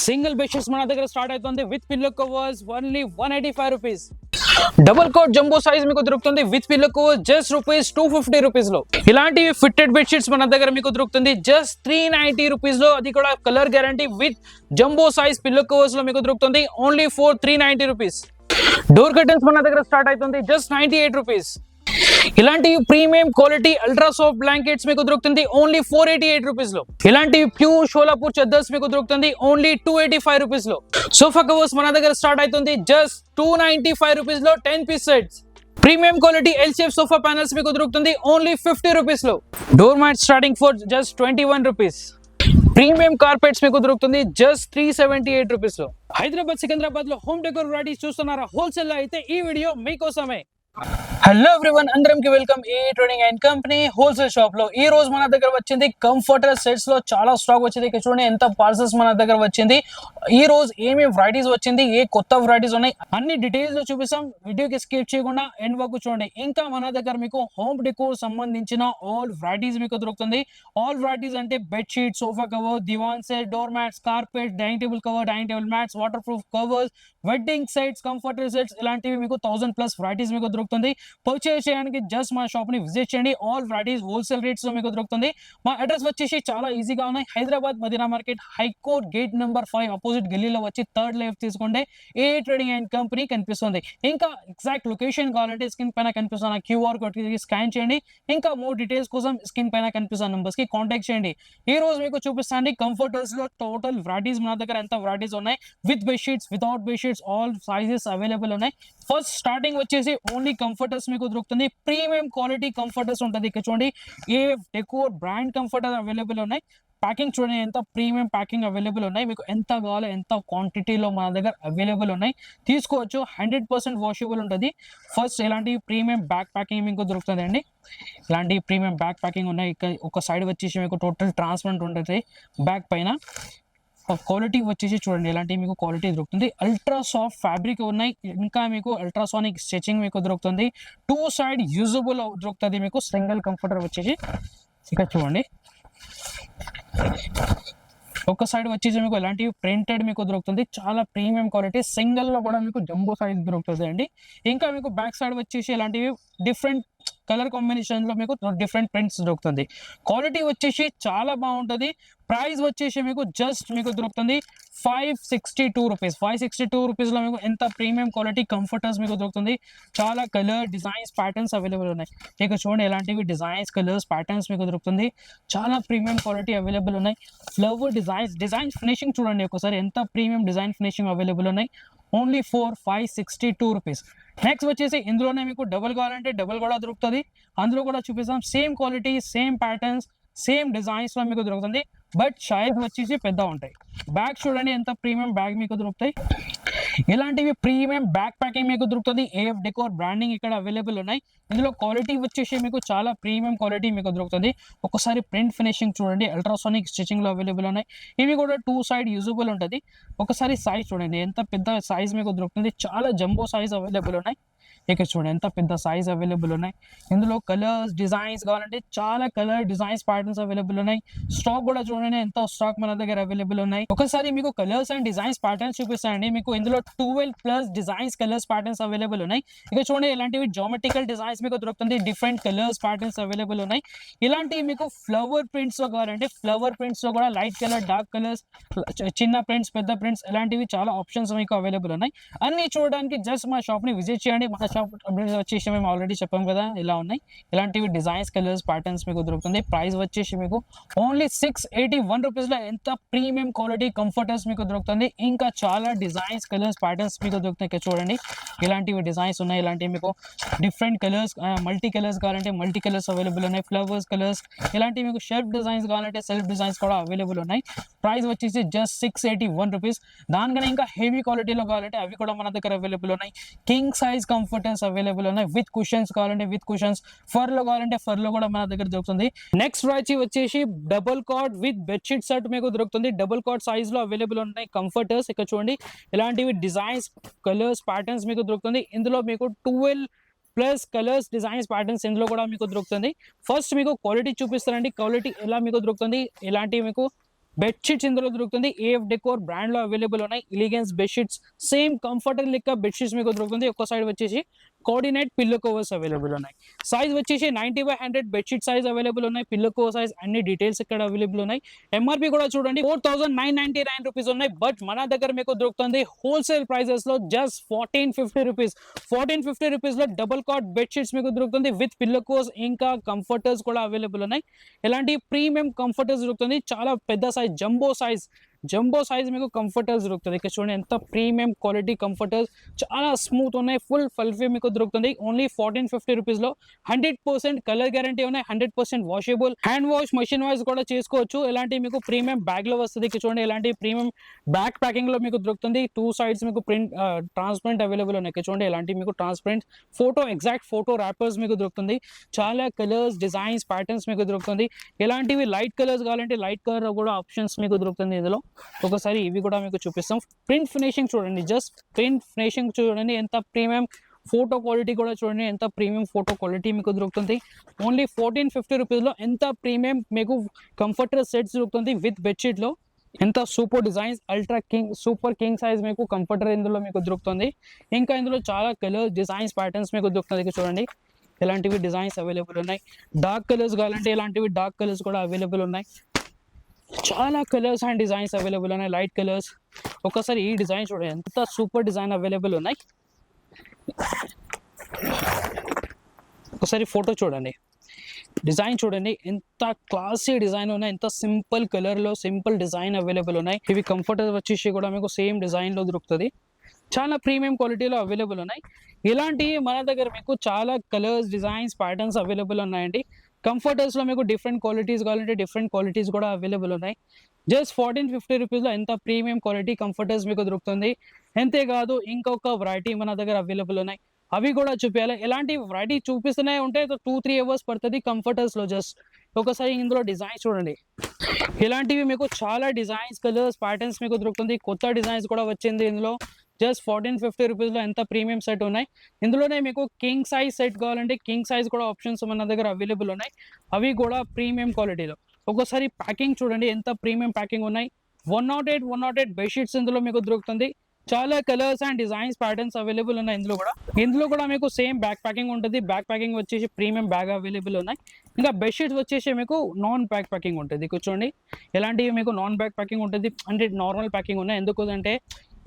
Single bedsheets మన దగ్గర start అవుతుంది with pillow covers only 185 rupees. Double cot jumbo size మీకు దొరుకుతుంది with pillow cover just rupees 250 rupees లో. ఇలాంటి ఫిట్టెడ్ బెడ్షీట్స్ మన దగ్గర మీకు దొరుకుతుంది జస్ట్ 390 రూపీస్ లో. అది కూడా colour guarantee with jumbo size pillow covers లో మీకు దొరుకుతుంది only for 390 rupees. Door curtains మన దగ్గర స్టార్ట్ అవుతుంది జస్ట్ 98 రూపీస్. ఇలాంటి premium quality ultra soft blankets మీకు దొరుకుతుంది ఓన్లీ 488 రూపీస్ లో. ఇలాంటి ప్యూర్ షోలాపూర్ చెద్దర్స్ మీకు దొరుకుతుంది ఓన్లీ 285 రూపీస్ లో. సోఫా కవర్స్ మన దగ్గర స్టార్ట్ అవుతుంది జస్ట్ 295 రూపీస్ లో 10 piece sets. Premium quality L shape sofa panels మీకు దొరుకుతుంది ఓన్లీ 50 రూపీస్ లో. Door mat starting for just 21 rupees. Premium carpets మీకు దొరుకుతుంది జస్ట్ 378 రూపీస్ లో. హైదరాబాద్ సికింద్రాబాద్ లో హోమ్ డెకోర్ వెరైటీస్ చూస్తున్నారా హోల్సేల్ లో అయితే ఈ వీడియో మీకోసమే. హలో ఎవ్రీవన్, అందరికి welcome A trading and company wholesale shop లో. ఈ రోజు మన దగ్గర వచ్చింది కంఫర్టర్ సెట్స్ లో చాలా స్టాక్ వచ్చింది. ఇక్కడ చూడండి ఎంత పార్సల్స్ మన దగ్గర వచ్చింది. ఈ రోజు ఏమి వెరైటీస్ వచ్చింది, ఏ కొత్త వెరైటీస్ ఉన్నాయి అన్ని డీటెయిల్స్ లో చూపిస్తాం. వీడియోకి స్కిప్ చేయకుండా ఎండ్ వరకు చూడండి. ఇంకా మన దగ్గర మీకు హోమ్ డెకోర్ సంబంధించిన ఆల్ వెరైటీస్ మీకు దొరుకుతుంది. ఆల్ వెరైటీస్ అంటే bed sheet, sofa cover, divan set, door mats, carpet, dining table cover, dining table mats, waterproof covers, wedding sets, comforter sets, ఇలాంటివి మీకు 1000+ వెరైటీస్ మీకు దొరుకుతుంది. పర్చేస్ చేయడానికి జస్ట్ మా షాప్ ని విజిట్ చేయండి. ఆల్ వెరైటీస్ హోల్సేల్ రేట్స్ లో మీకు దొరుకుతుంది. మా అడ్రస్ వచ్చేసి చాలా ఈజీగా ఉన్నాయి. Hyderabad Madina market, high court gate number 5 opposite గల్లీలో వచ్చి థర్డ్ లెఫ్ట్ తీసుకుంటే ఏ ట్రేడింగ్ అండ్ కంపెనీ కనిపిస్తుంది. ఇంకా ఎగ్జాక్ట్ లొకేషన్ కావాలంటే స్క్రీన్ పైన కనిపిస్తున్న క్యూఆర్ కోడ్ స్కాన్ చేయండి. ఇంకా మోర్ డీటెయిల్స్ కోసం స్క్రీన్ పైన కనిపిస్తున్న నంబర్స్ కి కాంటాక్ట్ చేయండి. ఈ రోజు మీకు చూపిస్తాండి కంఫర్టర్స్ లో టోటల్ వెరైటీస్ మన దగ్గర ఎంత వెరైటీస్ ఉన్నాయి. With bedsheets, without bedsheets, all sizes available ఉన్నాయి. ఫస్ట్ స్టార్టింగ్ వచ్చేసి ఓన్లీ కంఫర్టర్స్ మీకు దొరుకుతుంది. ప్రీమియం క్వాలిటీ కంఫర్టర్స్ ఉంటుంది. ఇక్కడ చూడండి ఏ డెకోర్ బ్రాండ్ కంఫర్టర్ అవైలబుల్ ఉన్నాయి. ప్యాకింగ్ చూడండి ఎంత ప్రీమియం ప్యాకింగ్ అవైలబుల్ ఉన్నాయి. మీకు ఎంత కావాలో ఎంత క్వాంటిటీలో మన దగ్గర అవైలబుల్ ఉన్నాయి, తీసుకోవచ్చు. 100% వాషబుల్ ఉంటుంది. ఫస్ట్ ఇలాంటి ప్రీమియం బ్యాక్ ప్యాకింగ్ మీకు దొరుకుతుంది అండి. ఇలాంటి ప్రీమియం బ్యాక్ ప్యాకింగ్ ఉన్నాయి. ఇక్కడ ఒక సైడ్ వచ్చేసి మీకు టోటల్ ట్రాన్స్పరెంట్ ఉంటుంది. బ్యాక్ పైన క్వాలిటీ వచ్చేసి చూడండి ఎలాంటి మీకు క్వాలిటీ దొరుకుతుంది. అల్ట్రా సాఫ్ట్ ఫ్యాబ్రిక్ ఉన్నాయి. ఇంకా మీకు అల్ట్రాసానిక్ స్టిచింగ్ మీకు దొరుకుతుంది. 2 సైడ్ యూజబుల్ దొరుకుతుంది. మీకు సింగిల్ కంఫర్టర్ వచ్చేసి ఇక్కడ చూడండి ఒక సైడ్ వచ్చేసి మీకు ఎలాంటి ప్రింటెడ్ మీకు దొరుకుతుంది. చాలా ప్రీమియం క్వాలిటీ. సింగిల్ లో కూడా మీకు జంబో సైజ్ దొరుకుతుంది అండి. ఇంకా మీకు బ్యాక్ సైడ్ వచ్చేసి ఎలాంటివి డిఫరెంట్ కలర్ కాంబినేషన్ లో మీకు డిఫరెంట్ ప్రింట్స్ దొరుకుతుంది. క్వాలిటీ వచ్చేసి చాలా బాగుంటుంది. ప్రైస్ వచ్చేసి మీకు జస్ట్ మీకు దొరుకుతుంది 562 రూపీస్. 562 రూపీస్ లో మీకు ఎంత ప్రీమియం క్వాలిటీ కంఫర్టర్స్ మీకు దొరుకుతుంది. చాలా కలర్ డిజైన్స్ ప్యాటర్న్స్ అవైలబుల్ ఉన్నాయి. ఇక చూడండి ఎలాంటివి డిజైన్స్ కలర్స్ ప్యాటర్న్స్ మీకు దొరుకుతుంది. చాలా ప్రీమియం క్వాలిటీ అవైలబుల్ ఉన్నాయి. ఫ్లవర్ డిజైన్ ఫినిషింగ్ చూడండి ఒకసారి ఎంత ప్రీమియం డిజైన్ ఫినిషింగ్ అవైలబుల్ ఉన్నాయి. Only 562 rupees. నెక్స్ట్ వచ్చేసి ఇందులోనే మీకు డబుల్ కావాలంటే డబుల్ కూడా దొరుకుతుంది. అందులో కూడా చూపిస్తాం. Same quality, same patterns, same designs లో మీకు దొరుకుతుంది. బట్ సైజ్ వచ్చేసి పెద్ద ఉంటాయి. బ్యాగ్ చూడండి ఎంత ప్రీమియం బ్యాగ్ మీకు దొరుకుతాయి. ఇలాంటివి ప్రీమియం బ్యాక్ ప్యాకింగ్ మీకు దొరుకుతుంది. ఏఎఫ్ డెకోర్ బ్రాండింగ్ ఇక్కడ అవైలబుల్ ఉన్నాయి. ఇందులో క్వాలిటీ వచ్చేసి మీకు చాలా ప్రీమియం క్వాలిటీ మీకు దొరుకుతుంది. ఒకసారి ప్రింట్ ఫినిషింగ్ చూడండి అల్ట్రాసానిక్ స్టిచింగ్ లో అవైలబుల్ ఉన్నాయి. ఇవి కూడా 2 సైడ్ యూజబుల్ ఉంటుంది. ఒకసారి సైజ్ చూడండి ఎంత పెద్ద సైజ్ మీకు దొరుకుతుంది. చాలా జంబో సైజ్ అవైలబుల్ ఉన్నాయి. ఇక్కడ చూడండి ఎంత పెద్ద సైజ్ అవైలబుల్ ఉన్నాయి. ఇందులో కలర్స్ డిజైన్స్ కావాలంటే చాలా కలర్ డిజైన్స్ ప్యాటర్న్స్ అవైలబుల్ ఉన్నాయి. స్టాక్ కూడా చూడండి ఎంత స్టాక్ మన దగ్గర అవైలబుల్ ఉన్నాయి. ఒకసారి మీకు కలర్స్ అండ్ డిజైన్స్ ప్యాటర్న్స్ చూపిస్తానండి. మీకు ఇందులో 12+ డిజైన్స్ కలర్స్ ప్యాటర్న్స్ అవైలబుల్ ఉన్నాయి. ఇక చూడండి ఇలాంటివి జామెట్రికల్ డిజైన్స్ మీకు దొరుకుతుంది. డిఫరెంట్ కలర్స్ ప్యాటర్న్స్ అవైలబుల్ ఉన్నాయి. ఇలాంటివి మీకు ఫ్లవర్ ప్రింట్స్ లో కావాలంటే ఫ్లవర్ ప్రింట్స్ లో కూడా లైట్ కలర్, డార్క్ కలర్స్, చిన్న ప్రింట్స్, పెద్ద ప్రింట్స్ ఇలాంటివి చాలా ఆప్షన్స్ మీకు అవైలబుల్ ఉన్నాయి. అన్ని చూడడానికి జస్ట్ మా షాప్ ని విజిట్ చేయండి. మన షాప్ వచ్చేసి మేము ఆల్రెడీ చెప్పాం కదా ఇలా ఉన్నాయి. ఇలాంటివి డిజైన్స్ కలర్స్ ప్యాటర్న్స్ మీకు దొరుకుతుంది. ప్రైస్ వచ్చేసి మీకు ఓన్లీ 681 రూపీస్ లో ఎంత ప్రీమియం క్వాలిటీ కంఫర్టర్స్ మీకు దొరుకుతుంది. ఇంకా చాలా డిజైన్స్ కలర్స్ ప్యాటర్న్స్ మీకు దొరుకుతాయి. ఇక్కడ చూడండి ఇలాంటివి డిజైన్స్ ఉన్నాయి. ఇలాంటివి మీకు డిఫరెంట్ కలర్స్, మల్టీ కలర్స్ కావాలంటే మల్టీ కలర్స్ అవైలబుల్ ఉన్నాయి. ఫ్లవర్స్ కలర్స్ ఇలాంటివి మీకు షెల్ఫ్ డిజైన్స్ కావాలంటే సెల్ఫ్ డిజైన్స్ కూడా అవైలబుల్ ఉన్నాయి. ప్రైస్ వచ్చేసి జస్ట్ 681 రూపీస్. దానికన్నా ఇంకా హెవీ క్వాలిటీలో కావాలంటే అవి కూడా మన దగ్గర అవైలబుల్ ఉన్నాయి. కింగ్ సైజ్ కంఫర్టర్స్ అవైలబుల్ ఉన్నాయి. విత్ కుషన్స్ కావాలంటే విత్ కుషన్స్, ఫర్ లో కావాలంటే ఫర్ లో కూడా మన దగ్గర దొరుకుతుంది. నెక్స్ట్ వెరైటీ వచ్చేసి double cot with bedsheet set మీకు దొరుకుతుంది. డబుల్ కాట్ సైజ్ లో అవైలబుల్ ఉన్నాయి కంఫర్టర్స్. ఇక్కడ చూడండి ఇలాంటివి డిజైన్స్ కలర్స్ ప్యాటర్న్స్ మీకు దొరుకుతుంది. ఇందులో మీకు 12+ కలర్స్ డిజైన్స్ ప్యాటర్న్స్ ఇందులో కూడా మీకు దొరుకుతుంది. ఫస్ట్ మీకు క్వాలిటీ చూపిస్తారండి. క్వాలిటీ ఎలా మీకు దొరుకుతుంది. ఇలాంటివి మీకు బెడ్షీట్స్ ఇందులో దొరుకుతుంది. ఏఎఫ్ డెకోర్ బ్రాండ్ లో అవైలబుల్ ఉన్నాయి. ఎలిగెన్స్ బెడ్షీట్స్ సేమ్ కంఫర్టర్ లెక్క బెడ్షీట్స్ మీకు దొరుకుతుంది. ఒక్క సైడ్ వచ్చేసి కోఆర్డినేట్ పిల్లో కవర్స్ అవైలబుల్ ఉన్నాయి. సైజ్ వచ్చేసి 90/100 బెడ్షీట్ సైజ్ అవైలబుల్ ఉన్నాయి. పిల్లో కవర్ సైజ్ అన్ని డీటెయిల్స్ ఇక్కడ అవైలబుల్ ఉన్నాయి. ఎంఆర్పి కూడా చూడండి 4999 రూపీస్ ఉన్నాయి. బట్ మన దగ్గర మీకు దొరుకుతుంది హోల్సేల్ ప్రైజెస్ లో జస్ట్ 1450 రూపీస్. 1450 రూపీస్ లో డబుల్ కాట్ బెడ్షీట్స్ మీకు దొరుకుతుంది విత్ పిల్లో కవర్స్, ఇంకా కంఫర్టర్స్ కూడా అవైలబుల్ ఉన్నాయి. ఇలాంటి ప్రీమియం కంఫర్టర్స్ దొరుకుతుంది. చాలా పెద్ద సైజ్ జంబో సైజ్ మీకు కంఫర్టర్స్ దొరుకుతుంది. ఇక్కడ చూడండి ఎంత ప్రీమియం క్వాలిటీ కంఫర్టర్స్, చాలా స్మూత్ ఉన్నాయి. ఫుల్ ఫల్ఫీ మీకు దొరుకుతుంది ఓన్లీ 1450 రూపీస్ లో. 100% కలర్ గ్యారంటీ ఉన్నాయి. 100% washable, hand wash, machine wash కూడా చేసుకోవచ్చు. ఇలాంటి మీకు ప్రీమియం బ్యాగ్ లో వస్తుంది. ఇక్కడ చూడండి ఇలాంటి ప్రీమియం బ్యాక్ ప్యాకింగ్ లో మీకు దొరుకుతుంది. 2 సైడ్స్ మీకు ప్రింట్ ట్రాన్స్పరెంట్ అవైలబుల్ ఉన్నాయి. ఇక్కడ చూడండి ఇలాంటి మీకు ట్రాన్స్పరెంట్ ఎగ్జాక్ట్ ఫోటో ర్యాపర్స్ మీకు దొరుకుతుంది. చాలా కలర్స్, డిజైన్స్, ప్యాటర్న్స్ మీకు దొరుకుతుంది. ఇలాంటివి లైట్ కలర్స్ కావాలంటే లైట్ కలర్ కూడా ఆప్షన్స్ మీకు దొరుకుతుంది ఇందులో. ఒకసారి ఇవి కూడా మీకు చూపిస్తాం. ప్రింట్ ఫినిషింగ్ చూడండి, జస్ట్ ప్రింట్ ఫినిషింగ్ చూడండి ఎంత ప్రీమియం. ఫోటో క్వాలిటీ కూడా చూడండి ఎంత ప్రీమియం ఫోటో క్వాలిటీ మీకు దొరుకుతుంది. ఓన్లీ 1450 రూపీస్ లో ఎంత ప్రీమియం మీకు కంఫర్టర్ సెట్స్ దొరుకుతుంది విత్ బెడ్షీట్ లో. ఎంత super designs, ultra king, super king size మీకు కంఫర్టర్ ఇందులో మీకు దొరుకుతుంది. ఇంకా ఇందులో చాలా కలర్స్, డిజైన్స్, ప్యాటర్న్స్ మీకు దొరుకుతుంది. చూడండి ఇలాంటివి డిజైన్స్ అవైలబుల్ ఉన్నాయి. డార్క్ కలర్స్ కావాలంటే ఇలాంటివి డార్క్ కలర్స్ కూడా అవైలబుల్ ఉన్నాయి. చాలా కలర్స్ అండ్ డిజైన్స్ అవైలబుల్ ఉన్నాయి. Light colours. ఒకసారి ఈ డిజైన్ చూడండి ఎంత సూపర్ డిజైన్ అవైలబుల్ ఉన్నాయి. ఒకసారి ఫోటో చూడండి, డిజైన్ చూడండి ఎంత క్లాసీ డిజైన్ ఉన్నాయి. ఎంత సింపుల్ కలర్ లో సింపుల్ డిజైన్ అవైలబుల్ ఉన్నాయి. ఇవి కంఫర్టర్ వచ్చేసి కూడా మీకు సేమ్ డిజైన్ లో దొరుకుతుంది. చాలా ప్రీమియం క్వాలిటీలో అవైలబుల్ ఉన్నాయి. ఇలాంటివి మన దగ్గర మీకు చాలా కలర్స్, డిజైన్స్, ప్యాటర్న్స్ అవైలబుల్ ఉన్నాయండి. కంఫర్టర్స్ లో మీకు డిఫరెంట్ క్వాలిటీస్ కావాలంటే డిఫరెంట్ క్వాలిటీస్ కూడా అవైలబుల్ ఉన్నాయి. జస్ట్ 1450 రూపీస్ లో ఎంత ప్రీమియం క్వాలిటీ కంఫర్టర్స్ మీకు దొరుకుతుంది. అంతేకాదు ఇంకొక వెరైటీ మన దగ్గర అవైలబుల్ ఉన్నాయి. అవి కూడా చూపించాలి. ఎలాంటి వెరైటీ చూపిస్తూనే ఉంటే 2-3 అవర్స్ పడుతుంది కంఫర్టర్స్ లో. జస్ట్ ఒకసారి ఇందులో డిజైన్స్ చూడండి. ఇలాంటివి మీకు చాలా డిజైన్స్, కలర్స్, ప్యాటర్న్స్ మీకు దొరుకుతుంది. కొత్త డిజైన్స్ కూడా వచ్చింది ఇందులో. జస్ట్ 1450 రూపీస్ లో ఎంత ప్రీమియం సెట్ ఉన్నాయి. ఇందులోనే మీకు కింగ్ సైజ్ సెట్ కావాలంటే కింగ్ సైజ్ కూడా ఆప్షన్స్ మన దగ్గర అవైలబుల్ ఉన్నాయి. అవి కూడా ప్రీమియం క్వాలిటీలో. ఒకసారి ప్యాకింగ్ చూడండి ఎంత ప్రీమియం ప్యాకింగ్ ఉన్నాయి. 108 బెడ్షీట్స్ ఇందులో మీకు దొరుకుతుంది. చాలా colours and designs, patterns available ఉన్నాయి. ఇందులో కూడా మీకు సేమ్ బ్యాక్ ప్యాకింగ్ ఉంటుంది. బ్యాక్ ప్యాకింగ్ వచ్చేసి ప్రీమియం బ్యాగ్ అవైలబుల్ ఉన్నాయి. ఇంకా బెడ్షీట్స్ వచ్చేసి మీకు నాన్ బ్యాక్ ప్యాకింగ్ ఉంటుంది. కూర్చోండి ఇలాంటివి మీకు నాన్ బ్యాక్ ప్యాకింగ్ ఉంటుంది. అంటే నార్మల్ ప్యాకింగ్ ఉన్నాయి. ఎందుకంటే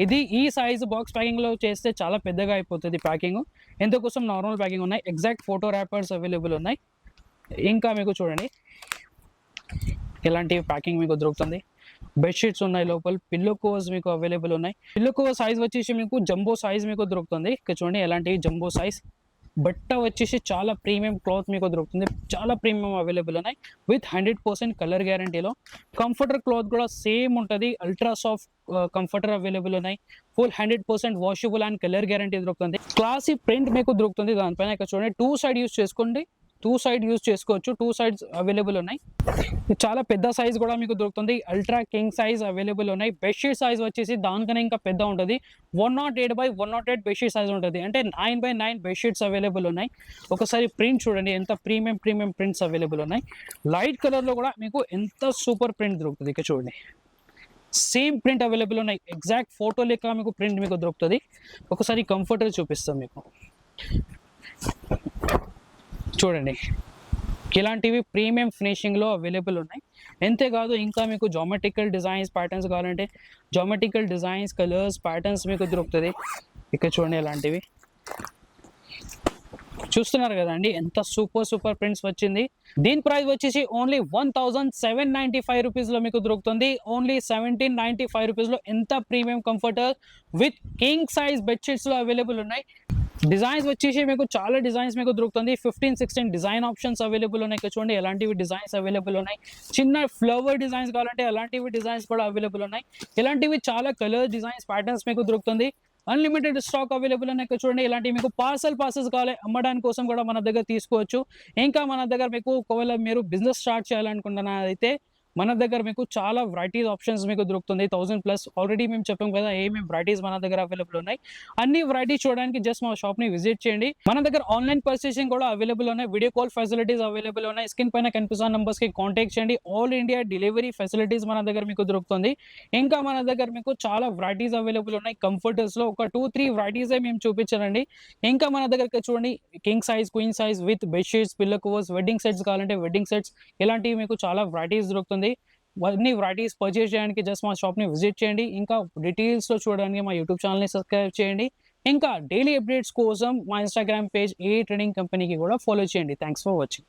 ఇది ఈ సైజ్ బాక్స్ ప్యాకింగ్ లో చేస్తే చాలా పెద్దగా అయిపోతుంది ప్యాకింగ్. ఎందుకోసం నార్మల్ ప్యాకింగ్ ఉన్నాయి. ఎగ్జాక్ట్ ఫోటో ర్యాపర్స్ అవైలబుల్ ఉన్నాయి. ఇంకా మీకు చూడండి ఇలాంటి ప్యాకింగ్ మీకు దొరుకుతుంది. బెడ్షీట్స్ ఉన్నాయి. లోపల పిల్లో కవర్స్ మీకు అవైలబుల్ ఉన్నాయి. పిల్లో కవర్ సైజ్ వచ్చేసి మీకు జంబో సైజ్ మీకు దొరుకుతుంది. ఇక్కడ చూడండి ఎలాంటివి జంబో సైజ్. బట్ట వచ్చేసి చాలా ప్రీమియం క్లాత్ మీకు దొరుకుతుంది. చాలా ప్రీమియం అవైలబుల్ ఉన్నాయి విత్ 100% కలర్ గ్యారంటీలో. కంఫర్టర్ క్లాత్ కూడా సేమ్ ఉంటుంది. అల్ట్రా సాఫ్ట్ కంఫర్టర్ అవైలబుల్ ఉన్నాయి. Full 100% washable and colour guarantee దొరుకుతుంది. క్లాసీ ప్రింట్ మీకు దొరుకుతుంది దానిపైన. ఇక్కడ చూడండి 2 సైడ్ యూస్ చేసుకోండి. 2 సైడ్ యూస్ చేసుకోవచ్చు. 2 సైడ్స్ అవైలబుల్ ఉన్నాయి. చాలా పెద్ద సైజ్ కూడా మీకు దొరుకుతుంది. అల్ట్రా కింగ్ సైజ్ అవైలబుల్ ఉన్నాయి. బెడ్షీట్ సైజ్ వచ్చేసి దానికన్నా ఇంకా పెద్ద ఉంటుంది. 108/108 బెడ్షీట్ సైజ్ ఉంటుంది. అంటే 9/9 బెడ్షీట్స్ అవైలబుల్ ఉన్నాయి. ఒకసారి ప్రింట్ చూడండి ఎంత ప్రీమియం ప్రింట్స్ అవైలబుల్ ఉన్నాయి. లైట్ కలర్ లో కూడా మీకు ఎంత సూపర్ ప్రింట్ దొరుకుతుంది. ఇక్కడ చూడండి సేమ్ ప్రింట్ అవైలబుల్ ఉన్నాయి. ఎగ్జాక్ట్ ఫోటో లెక్క మీకు ప్రింట్ మీకు దొరుకుతుంది. ఒకసారి కంఫర్టర్ చూపిస్తాం మీకు. చూడండి ఇలాంటివి ప్రీమియం ఫినిషింగ్ లో అవైలబుల్ ఉన్నాయి. అంతేకాదు ఇంకా మీకు జామెట్రికల్ డిజైన్స్, ప్యాటర్న్స్ కావాలంటే జామెట్రికల్ డిజైన్స్, కలర్స్, ప్యాటర్న్స్ మీకు దొరుకుతుంది. ఇక్కడ చూడండి ఇలాంటివి చూస్తున్నారు కదండి ఎంత సూపర్ ప్రింట్స్ వచ్చింది. దీని ప్రైస్ వచ్చేసి ఓన్లీ 1795 రూపీస్ లో మీకు దొరుకుతుంది. ఓన్లీ 1795 రూపీస్ లో ఎంత premium comforter with king size bedsheets లో అవైలబుల్ ఉన్నాయి. డిజైన్స్ వచ్చేసి మీకు చాలా డిజైన్స్ మీకు దొరుకుతుంది. 15-16 డిజైన్ ఆప్షన్స్ అవైలబుల్ ఉన్నాయి. ఇక్కడ చూడండి ఎలాంటివి డిజైన్స్ అవైలబుల్ ఉన్నాయి. చిన్న ఫ్లవర్ డిజైన్స్ కావాలంటే అలాంటివి డిజైన్స్ కూడా అవైలబుల్ ఉన్నాయి. ఇలాంటివి చాలా కలర్, డిజైన్స్, ప్యాటర్న్స్ మీకు దొరుకుతుంది. అన్లిమిటెడ్ స్టాక్ అవైలబుల్ ఉన్నాయి. ఇక్కడ చూడండి ఇలాంటివి మీకు పార్సెస్ కావాలి అమ్మడానికి కోసం కూడా మన దగ్గర తీసుకోవచ్చు. ఇంకా మన దగ్గర మీకు ఒకవేళ మీరు బిజినెస్ స్టార్ట్ చేయాలనుకుంటున్నా అయితే మన దగ్గర మీకు చాలా వెరైటీస్ ఆప్షన్స్ మీకు దొరుకుతుంది 1000+ ఆల్రెడీ మేము చెప్పాం కదా ఏమేమి వెరైటీస్ మన దగ్గర అవైలబుల్ ఉన్నాయి. అన్ని వెరైటీస్ చూడడానికి జస్ట్ మా షాప్ ని విజిట్ చేయండి. మన దగ్గర ఆన్లైన్ పర్చేసింగ్ కూడా అవైలబుల్ ఉన్నాయి, వీడియో కాల్ ఫెసిలిటీస్ అవైలబుల్ ఉన్నాయి. స్క్రీన్ పైన కనిపిస్తున్న నంబర్స్ కి కాంటాక్ట్ చేయండి. ఆల్ ఇండియా డెలివరీ ఫెసిలిటీస్ మన దగ్గర మీకు దొరుకుతుంది. ఇంకా మన దగ్గర మీకు చాలా వెరైటీస్ అవైలబుల్ ఉన్నాయి. కంఫర్టర్స్ లో ఒక 2-3 వెరైటీస్ మేము చూపించానండి. ఇంకా మన దగ్గర చూడండి king size, queen size with bedsheets, pillow covers, wedding sets కావాలంటే వెడ్డింగ్ సెట్స్, ఇలాంటివి మీకు చాలా వెరైటీస్ దొరుకుతుంది. అన్ని వెరైటీస్ పర్చేస్ చేయడానికి జస్ట్ మా షాప్ని విజిట్ చేయండి. ఇంకా డీటెయిల్స్లో చూడడానికి మా యూట్యూబ్ ఛానల్ని సబ్స్క్రైబ్ చేయండి. ఇంకా డైలీ అప్డేట్స్ కోసం మా ఇన్స్టాగ్రామ్ పేజ్ ఏ ట్రేడింగ్ కంపెనీకి కూడా ఫాలో చేయండి. Thanks for watching.